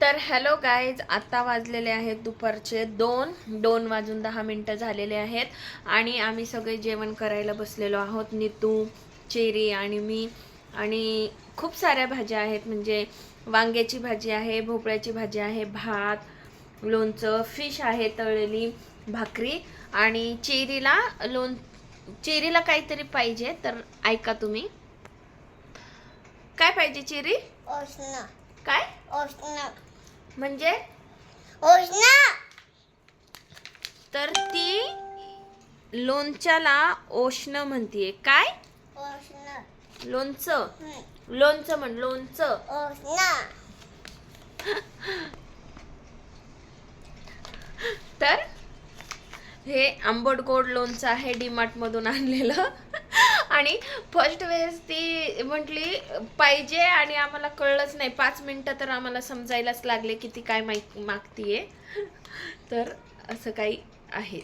तर hello guys, आता वाजलेले आहेत दुपारचे 2 वाजून 10 मिनिटं झालेले आहेत आणि आम्ही सगळे जेवण करायला बसलेलो आहोत. नीतू, चेरी आणि मी. आणि खूप साऱ्या भाज्या आहेत, म्हणजे वांग्याची भाजी आहे, भोपळ्याची भाजी आहे, भात, लोणचं, फिश आहे, तळलेली भाकरी. आणि चेरीला काहीतरी पाहिजे, तर ऐका तुम्ही. काय पाहिजे चेरी? ओशना. काय ओशना म्हणजे? ओशना. तर ती लोणच्याला ओशनं म्हणतीये. काय? ओशना. लोणचं. लोणचं म्हण, लोणचं. ओशना. तर हे आंबट गोड लोणचं आहे, डीमार्ट मधून आणलेलं. आणि फर्स्ट वेळेस ती म्हटली पाहिजे आणि आम्हाला कळलंच नाही. 5 मिनिटं तर आम्हाला समजायलाच लागले की ती काय मागतीये. तर असं काही आहे.